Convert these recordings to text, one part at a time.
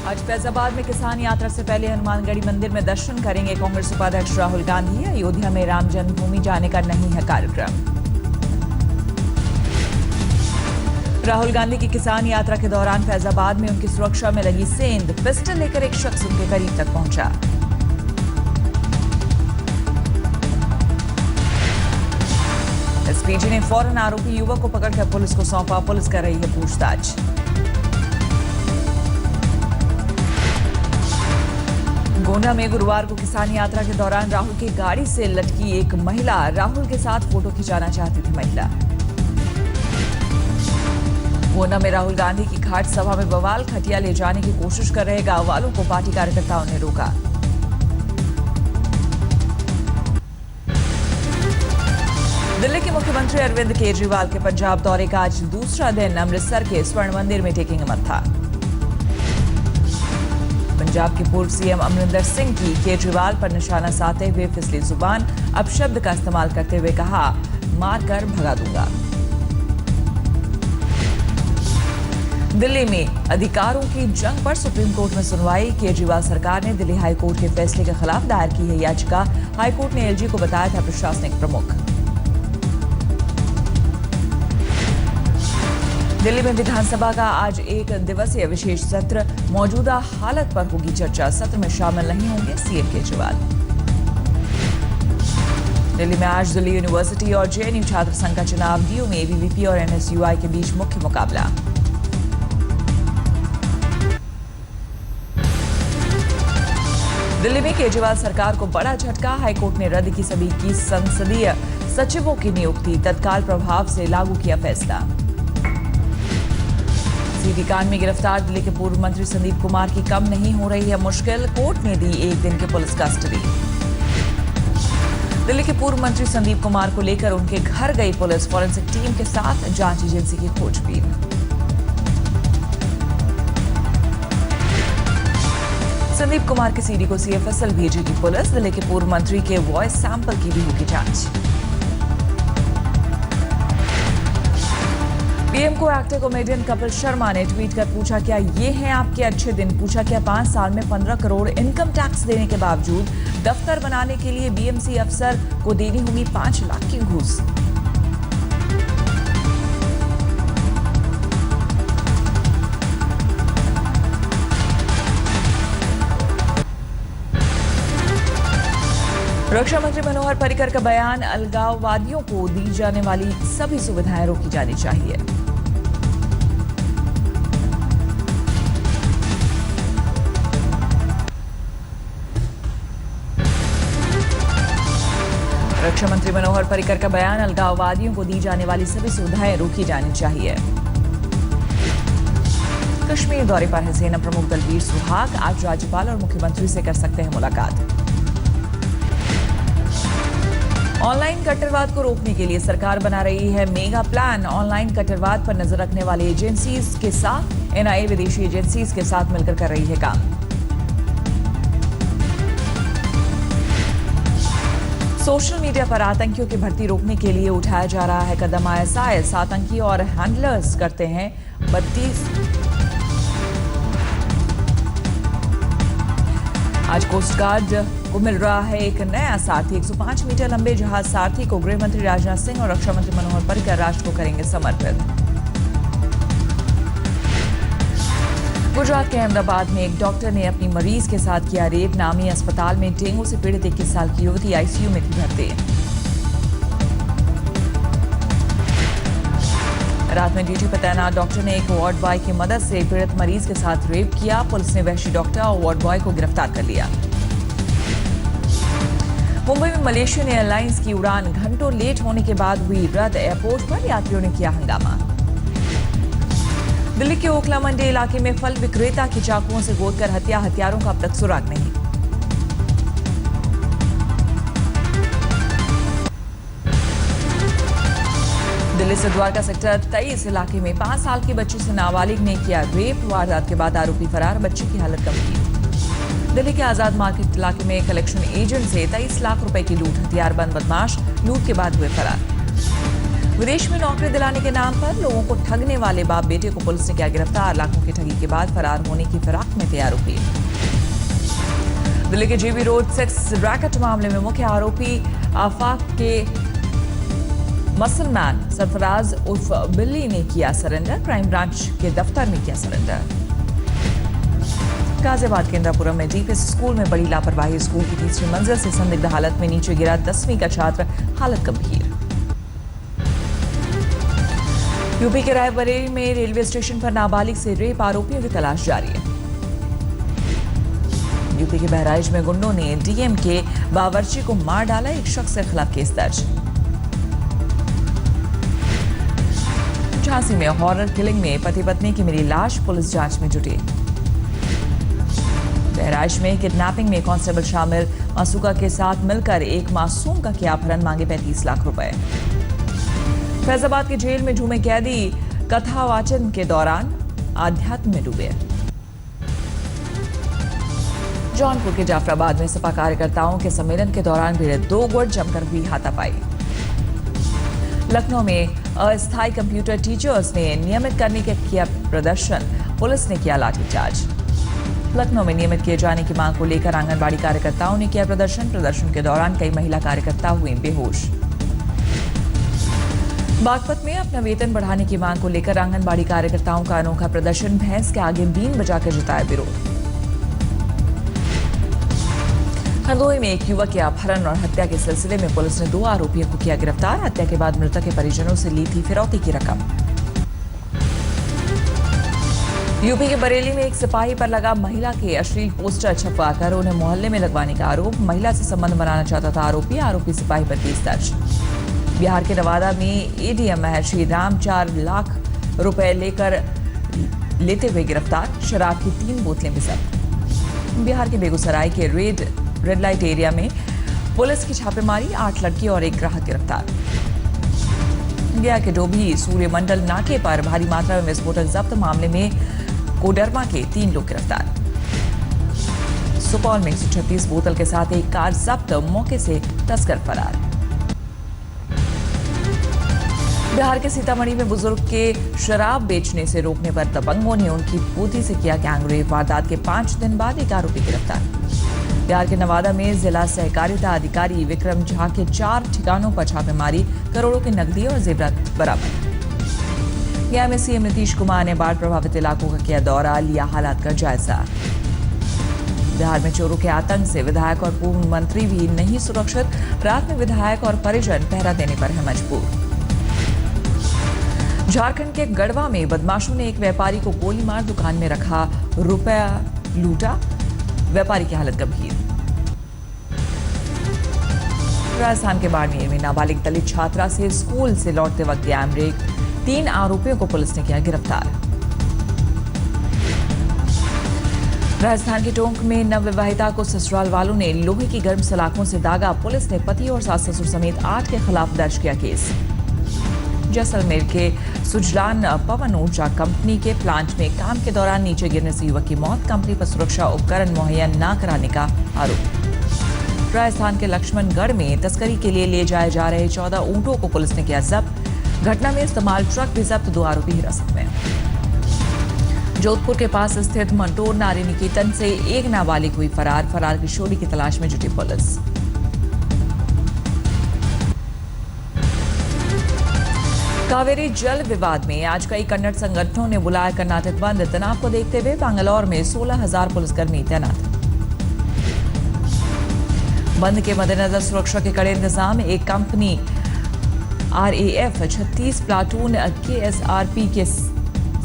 आज फैजाबाद में किसान यात्रा से पहले हनुमानगढ़ी मंदिर में दर्शन करेंगे कांग्रेस उपाध्यक्ष राहुल गांधी। अयोध्या में राम जन्मभूमि जाने का नहीं है कार्यक्रम। राहुल गांधी की किसान यात्रा के दौरान फैजाबाद में उनकी सुरक्षा में लगी सेंध। पिस्टल लेकर एक शख्स उनके करीब तक पहुंचा। एसपीजी ने फौरन आरोपी युवक को पकड़कर पुलिस को सौंपा। पुलिस कर रही है पूछताछ। गोंडा में गुरुवार को किसान यात्रा के दौरान राहुल की गाड़ी से लटकी एक महिला। राहुल के साथ फोटो खिंचाना चाहती थी महिला। गोंडा में राहुल गांधी की घाट सभा में बवाल। खटिया ले जाने की कोशिश कर रहे गांव वालों को पार्टी कार्यकर्ताओं ने रोका। दिल्ली के मुख्यमंत्री अरविंद केजरीवाल के पंजाब दौरे का आज दूसरा दिन। अमृतसर के स्वर्ण मंदिर में टेकेंगे मत्था। पंजाब के पूर्व सीएम अमरिंदर सिंह की केजरीवाल पर निशाना साधते हुए फिसली जुबान। अपशब्द का इस्तेमाल करते हुए कहा, मारकर भगा दूंगा। दिल्ली में अधिकारों की जंग पर सुप्रीम कोर्ट में सुनवाई। केजरीवाल सरकार ने दिल्ली हाईकोर्ट के फैसले के खिलाफ दायर की है याचिका। हाईकोर्ट ने एलजी को बताया था प्रशासनिक प्रमुख। दिल्ली में विधानसभा का आज एक दिवसीय विशेष सत्र। मौजूदा हालत पर होगी चर्चा। सत्र में शामिल नहीं होंगे सीएम केजरीवाल। दिल्ली में आज दिल्ली यूनिवर्सिटी और जेएनयू छात्र संघ का चुनाव। डीयू में एबीवीपी और एनएसयूआई के बीच मुख्य मुकाबला। दिल्ली में केजरीवाल सरकार को बड़ा झटका। हाईकोर्ट ने रद्द की सभी की संसदीय सचिवों की नियुक्ति। तत्काल प्रभाव से लागू किया फैसला। सीडी कांड में गिरफ्तार दिल्ली के पूर्व मंत्री संदीप कुमार की कम नहीं हो रही है मुश्किल। कोर्ट ने दी एक दिन की पुलिस कस्टडी। दिल्ली के पूर्व मंत्री संदीप कुमार को लेकर उनके घर गई पुलिस। फॉरेंसिक टीम के साथ जांच एजेंसी की खोजबीन। संदीप कुमार के सीडी को सीएफएसएल भेजेगी पुलिस। दिल्ली के पूर्व मंत्री के वॉइस सैंपल की भी होगी जांच। पीएम को एक्टर कॉमेडियन कपिल शर्मा ने ट्वीट कर पूछा, क्या ये हैं आपके अच्छे दिन। पूछा, क्या 5 साल में 15 करोड़ इनकम टैक्स देने के बावजूद दफ्तर बनाने के लिए बीएमसी अफसर को देनी होगी 5 लाख की घूस। रक्षा मंत्री मनोहर पर्रिकर का बयान, अलगाववादियों को दी जाने वाली सभी सुविधाएं रोकी जानी चाहिए। रक्षा मंत्री मनोहर पर्रिकर का बयान, अलगाववादियों को दी जाने वाली सभी सुविधाएं रोकी जानी चाहिए। कश्मीर दौरे पर है सेना प्रमुख दलबीर सुहाग। आज राज्यपाल और मुख्यमंत्री से कर सकते हैं मुलाकात। ऑनलाइन कट्टरवाद को रोकने के लिए सरकार बना रही है मेगा प्लान। ऑनलाइन कट्टरवाद पर नजर रखने वाली एजेंसीज के साथ एनआईए विदेशी एजेंसीज के साथ मिलकर कर रही है काम। सोशल मीडिया पर आतंकियों की भर्ती रोकने के लिए उठाया जा रहा है कदम। आईएसआईएस आतंकी और हैंडलर्स करते हैं 32। आज कोस्ट गार्ड को मिल रहा है एक नया सारथी। 105 मीटर लंबे जहाज सारथी को गृह मंत्री राजनाथ सिंह और रक्षा मंत्री मनोहर पर्रिकर राष्ट्र को करेंगे समर्पित। गुजरात के अहमदाबाद में एक डॉक्टर ने अपनी मरीज के साथ किया रेप। नामी अस्पताल में डेंगू से पीड़ित 21 साल की युवती आईसीयू में थी भर्ती। रात में ड्यूटी पर तैनात डॉक्टर ने एक वार्ड बॉय की मदद से पीड़ित मरीज के साथ रेप किया। पुलिस ने वहशी डॉक्टर और वार्ड बॉय को गिरफ्तार कर लिया। मुंबई में मलेशियन एयरलाइंस की उड़ान घंटों लेट होने के बाद हुई रद्द। एयरपोर्ट पर यात्रियों ने किया हंगामा। दिल्ली के ओखला मंडी इलाके में फल विक्रेता की चाकुओं से गोदकर हत्या। हत्यारों का अब तक सुराग नहीं। दिल्ली से द्वारका सेक्टर 23 इलाके में 5 साल की बच्ची से नाबालिग ने किया रेप। वारदात के बाद आरोपी फरार। बच्ची की हालत गंभीर। दिल्ली के आजाद मार्केट इलाके में कलेक्शन एजेंट से 23 लाख रुपए की लूट। हथियारबंद बदमाश लूट के बाद हुए फरार। विदेश में नौकरी दिलाने के नाम पर लोगों को ठगने वाले बाप बेटे को पुलिस ने किया गिरफ्तार। लाखों की ठगी के बाद फरार होने की फिराक में थे आरोपी। दिल्ली के जेबी रोड सेक्स रैकेट मामले में मुख्य आरोपी आफाक के मसलमान सरफराज उर्फ बिल्ली ने किया सरेंडर। क्राइम ब्रांच के दफ्तर में किया सरेंडर। गाजियाबाद के इंद्रापुरम में डीपीएस स्कूल में बड़ी लापरवाही। स्कूल की तीसरी मंजिल से संदिग्ध हालत में नीचे गिरा 10वीं का छात्र, हालत गंभीर। यूपी के रायबरेली में रेलवे स्टेशन पर नाबालिग से रेप आरोपियों की तलाश जारी है। यूपी के बहराइच में गुंडों ने डीएम के बावर्ची को मार डाला। एक शख्स के खिलाफ केस दर्ज। झांसी में हॉरर किलिंग में पति पत्नी की मिली लाश, पुलिस जांच में जुटी। बहराइच में किडनैपिंग में कांस्टेबल शामिल, मासूका के साथ मिलकर एक मासूम का किया अपहरण, मांगे 35 लाख रुपए। फैजाबाद की जेल में झूमे कैदी कथा वाचन के दौरान आध्यात्म में डूबे। जौनपुर के जाफराबाद में सपा कार्यकर्ताओं के सम्मेलन के दौरान भिड़े 2 गुट, जमकर हुई हाथापाई। लखनऊ में अस्थायी कंप्यूटर टीचर्स ने नियमित करने के किया प्रदर्शन, पुलिस ने किया लाठीचार्ज। लखनऊ में नियमित किए जाने की मांग को लेकर आंगनबाड़ी कार्यकर्ताओं ने किया प्रदर्शन। प्रदर्शन के दौरान कई महिला कार्यकर्ता हुए बेहोश। बागपत में अपना वेतन बढ़ाने की मांग को लेकर आंगनबाड़ी कार्यकर्ताओं का अनोखा प्रदर्शन। भैंस के आगे बीन बजाकर जताया विरोध। हरदोई में एक युवक के अपहरण और हत्या के सिलसिले में पुलिस ने 2 आरोपियों को किया गिरफ्तार। हत्या के बाद मृतक के परिजनों से ली थी फिरौती की रकम। यूपी के बरेली में एक सिपाही पर लगा महिला के अश्लील पोस्टर छपवाकर उन्हें मोहल्ले में लगवाने का आरोप। महिला से संबंध बनाना चाहता था आरोपी सिपाही पर केस दर्ज। बिहार के नवादा में एडीएम महर्षि राम 4 लाख रुपए लेते हुए गिरफ्तार। शराब की 3 बोतलें भी जब्त। बिहार के बेगूसराय के रेड लाइट एरिया में पुलिस की छापेमारी, 8 लड़की और 1 ग्राहक गिरफ्तार। गया के डोभी सूर्यमंडल नाके पर भारी मात्रा में विस्फोटक जब्त। मामले में कोडरमा के 3 लोग गिरफ्तार। सुपौल में 136 बोतल के साथ एक कार जब्त, मौके से तस्कर फरार। बिहार के सीतामढ़ी में बुजुर्ग के शराब बेचने से रोकने पर दबंगों ने उनकी पोती से किया गैंगरेप। वारदात के 5 दिन बाद एक आरोपी गिरफ्तार। बिहार के नवादा में जिला सहकारिता अधिकारी विक्रम झा के 4 ठिकानों पर छापेमारी, करोड़ों की नकदी और जेवरात बरामद। गया में सीएम नीतीश कुमार ने बाढ़ प्रभावित इलाकों का किया दौरा, लिया हालात का जायजा। बिहार में चोरों के आतंक से विधायक और पूर्व मंत्री भी नहीं सुरक्षित। रात में विधायक और परिजन पहरा देने पर है मजबूर। झारखंड के गढ़वा में बदमाशों ने एक व्यापारी को गोली मार दुकान में रखा रुपया लूटा। व्यापारी की हालत गंभीर। राजस्थान के बाड़मेर में नाबालिग दलित छात्रा से स्कूल से लौटते वक्त गैंग रेप, 3 आरोपियों को पुलिस ने किया गिरफ्तार। राजस्थान के टोंक में नवविवाहिता को ससुराल वालों ने लोहे की गर्म सलाखों से दागा। पुलिस ने पति और सास ससुर समेत 8 के खिलाफ दर्ज किया केस। जैसलमेर के सुजलान पवन ऊर्जा कंपनी के प्लांट में काम के दौरान नीचे गिरने से युवक की मौत। कंपनी पर सुरक्षा उपकरण मुहैया न कराने का आरोप। राजस्थान के लक्ष्मणगढ़ में तस्करी के लिए ले जाए जा रहे 14 ऊंटों को पुलिस ने किया जब्त। घटना में इस्तेमाल ट्रक भी जब्त, 2 आरोपी हिरासत में। जोधपुर के पास स्थित मंटोर नारी निकेतन से एक नाबालिग हुई फरार किशोरी की तलाश में जुटी पुलिस। कावेरी जल विवाद में आज कई कन्नड़ संगठनों ने बुलाया कर्नाटक बंद। तनाव को देखते हुए बैंगलोर में 16,000 पुलिसकर्मी तैनात। बंद के मद्देनजर सुरक्षा के कड़े इंतजाम। एक कंपनी RAF 36 प्लाटून, KSRP के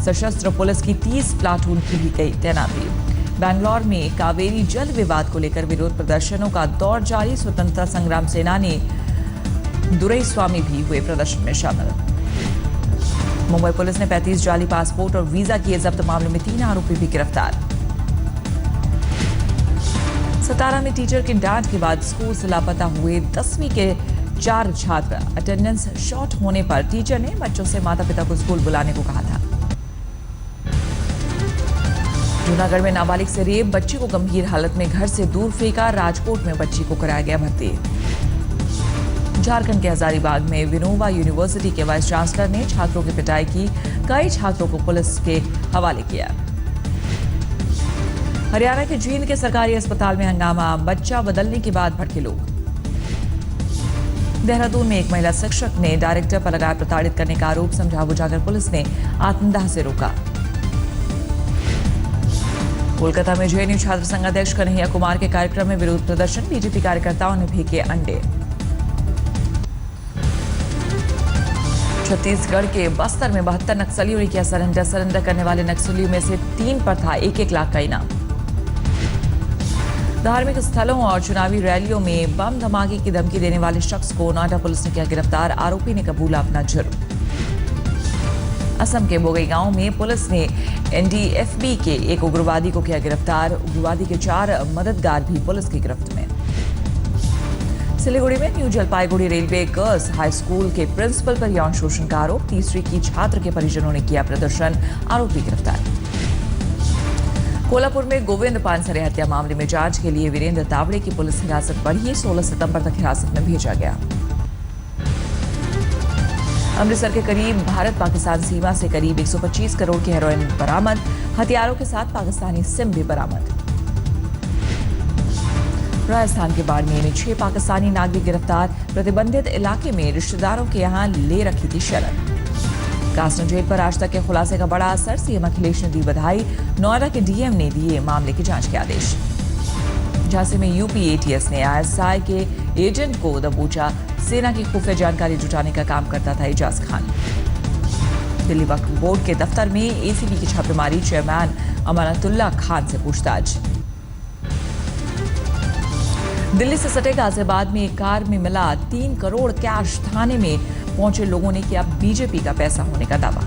सशस्त्र पुलिस की 30 प्लाटून की भी गई तैनाती। बैंगलोर में कावेरी जल विवाद को लेकर विरोध प्रदर्शनों का दौर जारी। स्वतंत्रता संग्राम सेनानी दुरईस्वामी भी हुए प्रदर्शन में शामिल। मुंबई पुलिस ने 35 जाली पासपोर्ट और वीजा किए जब्त। मामले में 3 आरोपी भी गिरफ्तार। सतारा में टीचर की डांट के बाद स्कूल से लापता हुए 10वीं के 4 छात्र। अटेंडेंस शॉर्ट होने पर टीचर ने बच्चों से माता पिता को स्कूल बुलाने को कहा था। जूनागढ़ में नाबालिग से रेप, बच्ची को गंभीर हालत में घर से दूर फेंका। राजकोट में बच्ची को कराया गया भर्ती। झारखंड के हजारीबाग में विनोबा यूनिवर्सिटी के वाइस चांसलर ने छात्रों की पिटाई की, कई छात्रों को पुलिस के हवाले किया। हरियाणा के जींद के सरकारी अस्पताल में हंगामा, बच्चा बदलने के बाद भड़के लोग। देहरादून में एक महिला शिक्षक ने डायरेक्टर पर लगाया प्रताड़ित करने का आरोप, समझा बुझाकर पुलिस ने आत्मदाह से रोका। कोलकाता में जेएनयू छात्र संघ अध्यक्ष कन्हैया कुमार के कार्यक्रम में विरोध प्रदर्शन, बीजेपी कार्यकर्ताओं ने फेंके अंडे। छत्तीसगढ़ के बस्तर में 72 नक्सलियों ने किया सरेंडर। सरेंडर करने वाले नक्सलियों में से 3 पर था 1-1 लाख का इनाम। धार्मिक स्थलों और चुनावी रैलियों में बम धमाके की धमकी देने वाले शख्स को नोएडा पुलिस ने किया गिरफ्तार, आरोपी ने कबूला अपना जुर्म। असम के बोगईगांव में पुलिस ने एनडीएफबी के एक उग्रवादी को किया गिरफ्तार, उग्रवादी के 4 मददगार भी पुलिस की गिरफ्त में। सिलीगुड़ी में new Jalpaiguri railway girls high school के प्रिंसिपल पर यौन शोषण का आरोप, तीसरी की छात्र के परिजनों ने किया प्रदर्शन, आरोपी गिरफ्तार। कोल्हापुर में गोविंद पानसरे हत्या मामले में जांच के लिए वीरेंद्र तावड़े की पुलिस हिरासत बढ़ी, 16 सितंबर तक हिरासत में भेजा गया। अमृतसर के करीब भारत पाकिस्तान सीमा से करीब 125 करोड़ की हेरोइन बरामद, हथियारों के साथ पाकिस्तानी सिम भी बरामद। राजस्थान के बाड़मेर में 6 पाकिस्तानी नागरिक गिरफ्तार, प्रतिबंधित इलाके में रिश्तेदारों के यहां ले रखी थी शरण। कास्टन जेल पर आज तक के खुलासे का बड़ा असर, सीएम अखिलेश ने दी बधाई, नोएडा के डीएम ने दिए मामले की जांच के आदेश। झांसी में यूपी एटीएस ने आईएसआई के एजेंट को दबोचा, सेना की खुफिया जानकारी जुटाने का काम करता था एजाज खान। दिल्ली वक्फ बोर्ड के दफ्तर में एसीबी की छापेमारी, चेयरमैन अमानतुल्लाह खान से पूछताछ। दिल्ली से सटे गाजियाबाद में एक कार में मिला 3 करोड़ कैश, थाने में पहुंचे लोगों ने किया बीजेपी का पैसा होने का दावा।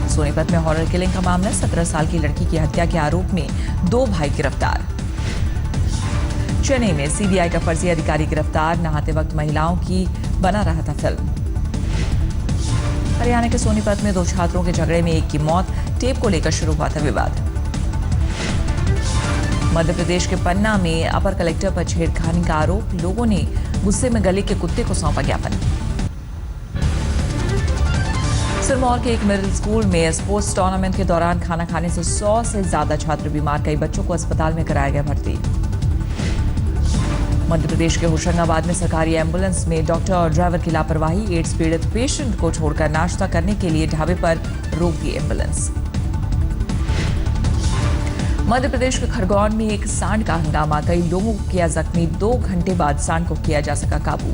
सोनीपत में हॉरर किलिंग का मामला, 17 साल की लड़की की हत्या के आरोप में 2 भाई गिरफ्तार। चेन्नई में सीबीआई का फर्जी अधिकारी गिरफ्तार, नहाते वक्त महिलाओं की बना रहा था फिल्म। हरियाणा के सोनीपत में 2 छात्रों के झगड़े में एक की मौत, टेप को लेकर शुरू हुआ था विवाद। मध्य प्रदेश के पन्ना में अपर कलेक्टर पर छेड़खानी का आरोप, लोगों ने गुस्से में गले के कुत्ते को सौंपा ज्ञापन। सिरमौर के एक मिडिल स्कूल में स्पोर्ट्स टूर्नामेंट के दौरान खाना खाने से 100 से ज्यादा छात्र बीमार, कई बच्चों को अस्पताल में कराया गया भर्ती। मध्य प्रदेश के होशंगाबाद में सरकारी एम्बुलेंस में डॉक्टर और ड्राइवर की लापरवाही, एड्स पीड़ित पेशेंट को छोड़कर नाश्ता करने के लिए ढाबे पर रोक दी एम्बुलेंस। मध्य प्रदेश के खरगोन में एक सांड का हंगामा, कई लोगों को किया जख्मी, 2 घंटे बाद सांड को किया जा सका काबू।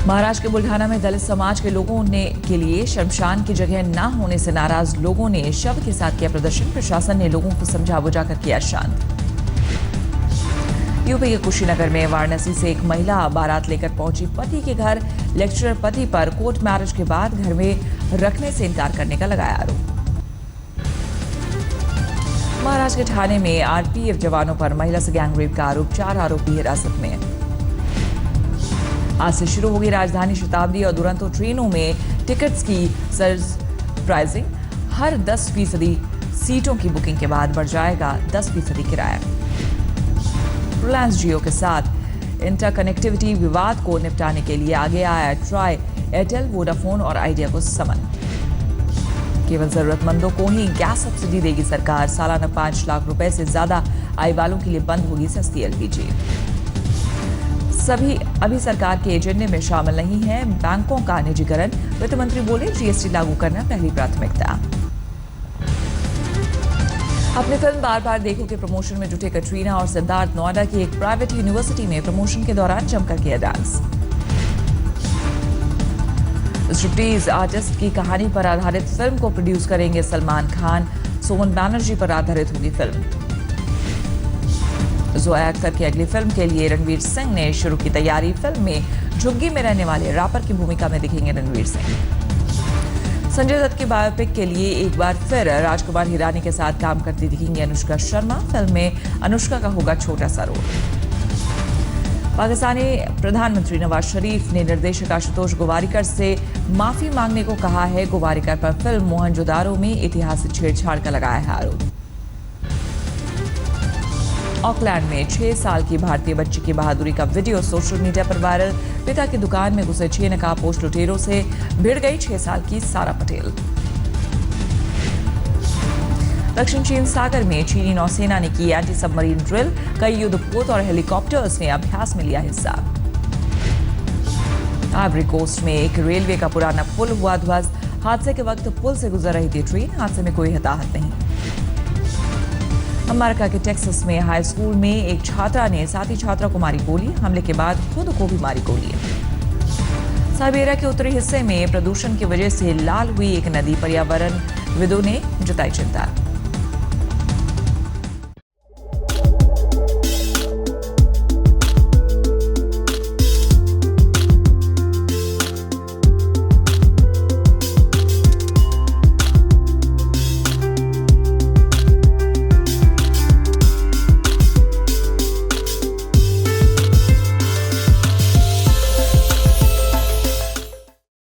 महाराष्ट्र के बुल्ढाना में दलित समाज के लोगों के लिए शमशान की जगह न होने से नाराज लोगों ने शव के साथ किया प्रदर्शन, प्रशासन ने लोगों को समझा बुझाकर किया शांत। यूपी के कुशीनगर में वाराणसी से एक महिला बारात लेकर पहुंची पति के घर, लेक्चरर पति पर कोर्ट मैरिज के बाद घर में रखने से इनकार करने का लगाया आरोप। महाराष्ट्र के ठाणे में आरपीएफ जवानों पर महिला से गैंगरेप का आरोप, 4 आरोपी हिरासत में। आज से शुरू होगी राजधानी शताब्दी और दुरंतो ट्रेनों में टिकट्स की सरप्राइजिंग, हर 10% सीटों की बुकिंग के बाद बढ़ जाएगा 10% किराया। रिलायंस जियो के साथ इंटरकनेक्टिविटी विवाद को निपटाने के लिए आगे आया ट्राई, एयरटेल, वोडाफोन और आइडिया को समन। केवल जरूरतमंदों को ही गैस सब्सिडी देगी सरकार, सालाना 5 लाख रुपए से ज्यादा आय वालों के लिए बंद होगी सस्ती एलपीजी। सभी अभी सरकार के एजेंडे में शामिल नहीं है बैंकों का निजीकरण, वित्त मंत्री बोले जीएसटी लागू करना पहली प्राथमिकता। अपनी फिल्म बार बार देखो के प्रमोशन में जुटे कटरीना और सिद्धार्थ नोएडा की एक प्राइवेट यूनिवर्सिटी में प्रमोशन के दौरान जमकर किया डांस। स्ट्रिप्टीज आर्टिस्ट की कहानी पर आधारित फिल्म को प्रोड्यूस करेंगे सलमान खान, सोमन बैनर्जी पर आधारित होगी फिल्म। जोया अख्तर की अगली फिल्म के लिए रणवीर सिंह ने शुरू की तैयारी, फिल्म में झुग्गी में रहने वाले रैपर की भूमिका में दिखेंगे रणवीर सिंह। संजय दत्त की बायोपिक के लिए एक बार फिर राजकुमार हिरानी के साथ काम करती दिखेंगी अनुष्का शर्मा, फिल्म में अनुष्का का होगा छोटा सा रोल। पाकिस्तानी प्रधानमंत्री नवाज शरीफ ने निर्देशक आशुतोष गोवारिकर से माफी मांगने को कहा है, गोवारिकर पर फिल्म मोहनजोदारो में ऐतिहासिक छेड़छाड़ का लगाया है आरोप। ऑकलैंड में 6 साल की भारतीय बच्ची की बहादुरी का वीडियो सोशल मीडिया पर वायरल। पिता की दुकान में घुसे 6 नकाबपोश लुटेरों से भिड़ गई 6 साल की सारा पटेल। दक्षिण चीन सागर में चीनी नौसेना ने की एंटी सबमरीन ड्रिल। कई युद्धपोत और हेलीकॉप्टर्स ने अभ्यास में लिया हिस्सा। आइवरी कोस्ट में एक रेलवे का पुराना पुल हुआ ध्वस्त। हादसे के वक्त पुल से गुजर रही थी ट्रेन। हादसे में कोई हताहत नहीं। अमेरिका के टेक्सास में हाई स्कूल में एक छात्रा ने साथी छात्रा को मारी गोली। हमले के बाद खुद को भी मारी गोली। साइबेरिया के उत्तरी हिस्से में प्रदूषण की वजह से लाल हुई एक नदी। पर्यावरण विदों ने जताई चिंता।